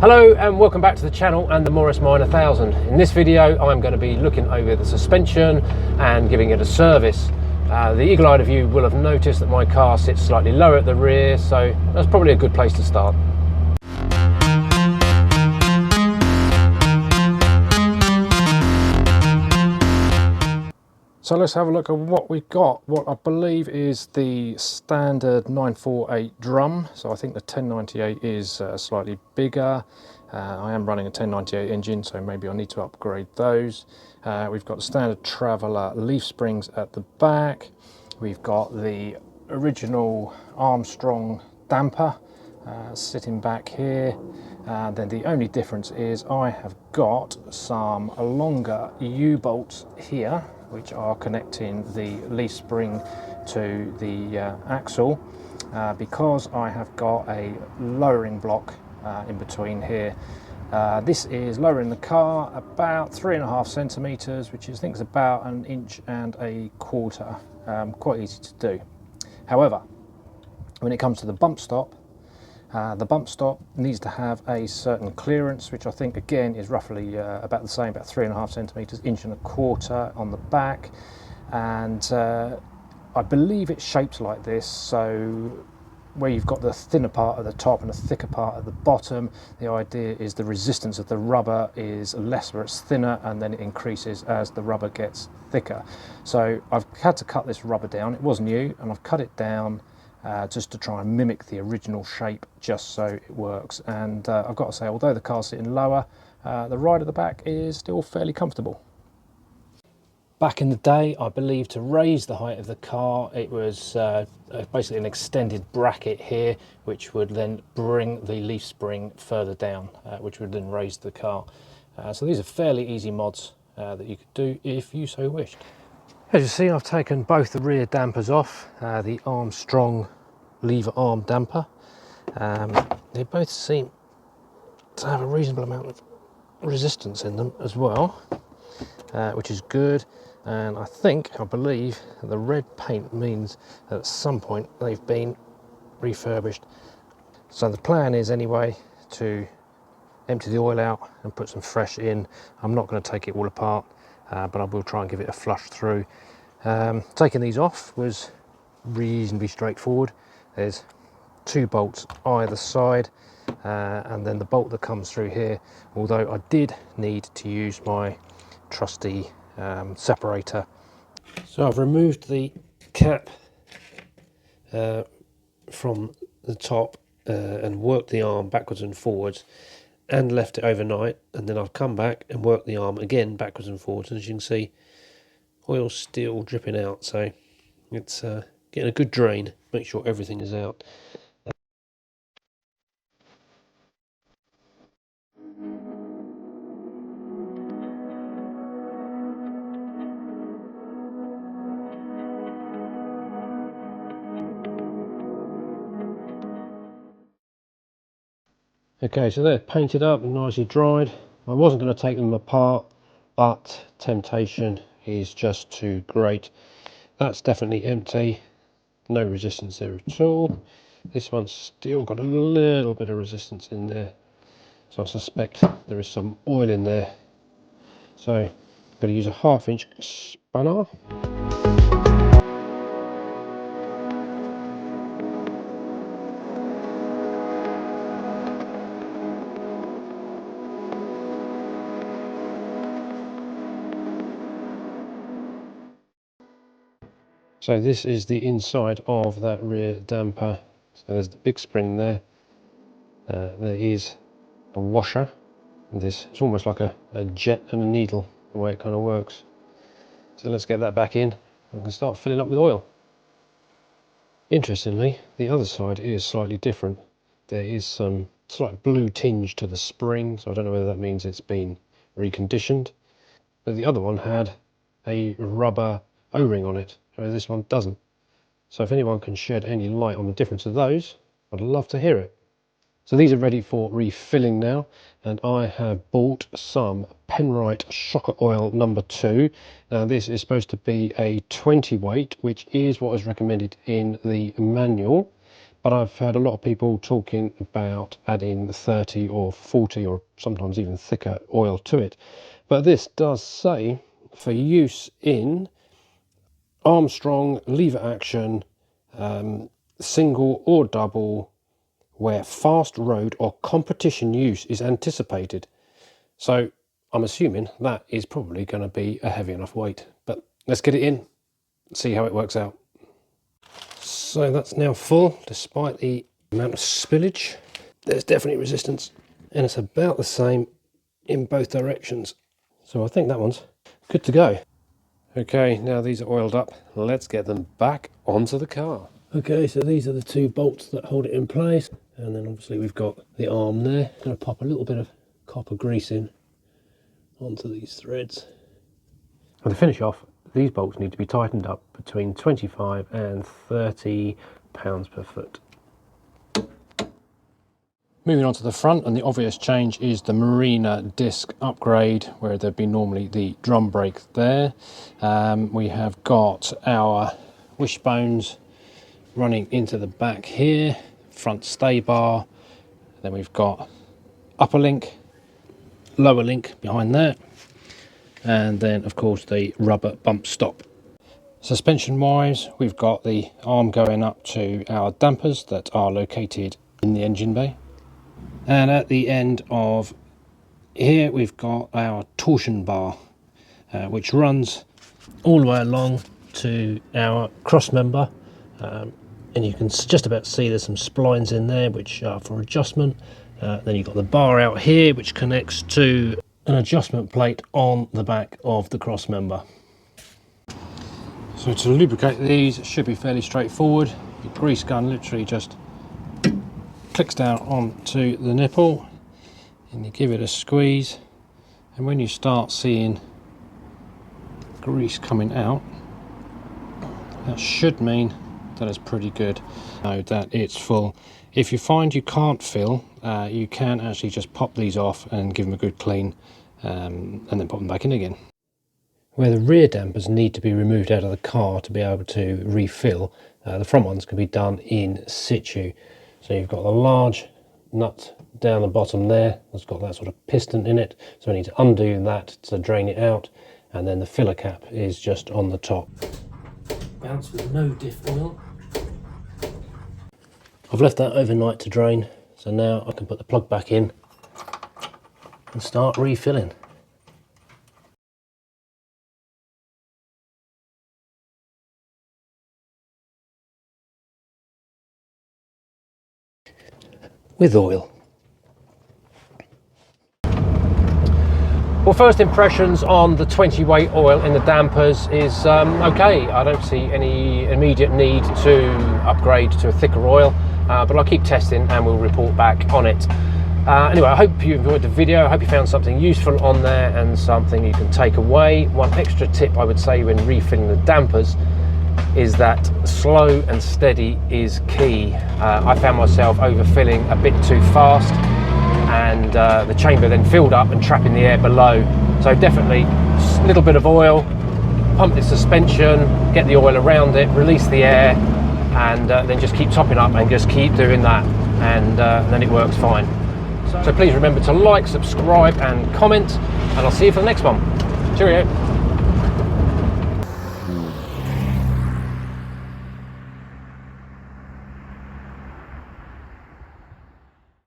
Hello and welcome back to the channel and the Morris Minor 1000. In this video I'm going to be looking over the suspension and giving it a service. The eagle-eyed of you will have noticed that my car sits slightly lower at the rear, so that's probably a good place to start. So let's have a look at what we've got. What I believe is the standard 948 drum. So I think the 1098 is slightly bigger. I am running a 1098 engine, so maybe I need to upgrade those. We've got the standard Traveller leaf springs at the back. We've got the original Armstrong damper sitting back here. Then the only difference is I have got some longer U-bolts here, which are connecting the leaf spring to the axle, because I have got a lowering block in between here. This is lowering the car about 3.5 centimeters, which I think is about 1.25 inches. Quite easy to do. However, when it comes to the bump stop needs to have a certain clearance, which I think again is roughly about the same, about 3.5 centimeters, 1.25 inches on the back. And I believe it's shaped like this, so where you've got the thinner part at the top and a thicker part at the bottom, the idea is the resistance of the rubber is less where it's thinner, and then it increases as the rubber gets thicker. So I've had to cut this rubber down. It was new, and I've cut it down just to try and mimic the original shape, just so it works. And I've got to say, although the car's sitting lower, the ride at the back is still fairly comfortable. Back in the day, I believe to raise the height of the car, it was basically an extended bracket here, which would then bring the leaf spring further down, which would then raise the car. So these are fairly easy mods that you could do if you so wished. As you see, I've taken both the rear dampers off, the Armstrong lever arm damper. They both seem to have a reasonable amount of resistance in them as well, which is good. And I believe the red paint means that at some point they've been refurbished. So the plan is anyway to empty the oil out and put some fresh in. I'm not going to take it all apart, but I will try and give it a flush through. Taking these off was reasonably straightforward. There's 2 bolts either side, and then the bolt that comes through here, although I did need to use my trusty separator. So I've removed the cap from the top and worked the arm backwards and forwards and left it overnight, and then I've come back and worked the arm again backwards and forwards, and as you can see, oil's still dripping out, so it's getting a good drain, make sure everything is out. Okay, so they're painted up and nicely dried. I wasn't going to take them apart, but temptation is just too great. That's definitely empty, no resistance there at all. This one's still got a little bit of resistance in there, so I suspect there is some oil in there. So I'm going to use a 1/2 inch spanner. So this is the inside of that rear damper. So there's the big spring there. There is a washer. And this it's almost like a jet and a needle, the way it kind of works. So let's get that back in. We can start filling up with oil. Interestingly, the other side is slightly different. There is some slight blue tinge to the spring, so I don't know whether that means it's been reconditioned. But the other one had a rubber O-ring on it, whereas this one doesn't. So if anyone can shed any light on the difference of those, I'd love to hear it. So these are ready for refilling now, and I have bought some Penrite shocker oil number 2. Now this is supposed to be a 20 weight, which is what is recommended in the manual, but I've heard a lot of people talking about adding 30 or 40 or sometimes even thicker oil to it. But this does say for use in Armstrong lever action, single or double, where fast road or competition use is anticipated. So I'm assuming that is probably going to be a heavy enough weight, but let's get it in, see how it works out. So that's now full, despite the amount of spillage. There's definitely resistance, and it's about the same in both directions. So I think that one's good to go. Okay, now these are oiled up. Let's get them back onto the car. Okay, so these are the two bolts that hold it in place. And then obviously we've got the arm there. I'm going to pop a little bit of copper grease in onto these threads. And to finish off, these bolts need to be tightened up between 25 and 30 pounds per foot. Moving on to the front, and the obvious change is the Marina disc upgrade, where there'd be normally the drum brake there. We have got our wishbones running into the back here, front stay bar, then we've got upper link, lower link behind there, and then of course the rubber bump stop. Suspension wise, we've got the arm going up to our dampers that are located in the engine bay. And at the end of here we've got our torsion bar, which runs all the way along to our cross member, and you can just about see there's some splines in there which are for adjustment. Then you've got the bar out here which connects to an adjustment plate on the back of the cross member. So to lubricate these, it should be fairly straightforward. Your grease gun literally just clicks down onto the nipple and you give it a squeeze, and when you start seeing grease coming out, that should mean that it's pretty good. Know that it's full. If you find you can't fill, you can actually just pop these off and give them a good clean, and then pop them back in again. Where the rear dampers need to be removed out of the car to be able to refill, the front ones can be done in situ. So you've got the large nut down the bottom there, it's got that sort of piston in it, so we need to undo that to drain it out, and then the filler cap is just on the top. Bounce with no diff oil. I've left that overnight to drain, so now I can put the plug back in and start refilling. With oil. Well, first impressions on the 20 weight oil in the dampers is okay. I don't see any immediate need to upgrade to a thicker oil, but I'll keep testing and we'll report back on it. Anyway, I hope you enjoyed the video. I hope you found something useful on there and something you can take away. One extra tip I would say when refilling the dampers is that slow and steady is key. I found myself overfilling a bit too fast, and the chamber then filled up and trapping the air below. So definitely a little bit of oil, pump the suspension, get the oil around it, release the air, and then just keep topping up and just keep doing that, and then it works fine. So please remember to like, subscribe and comment, and I'll see you for the next one. Cheerio.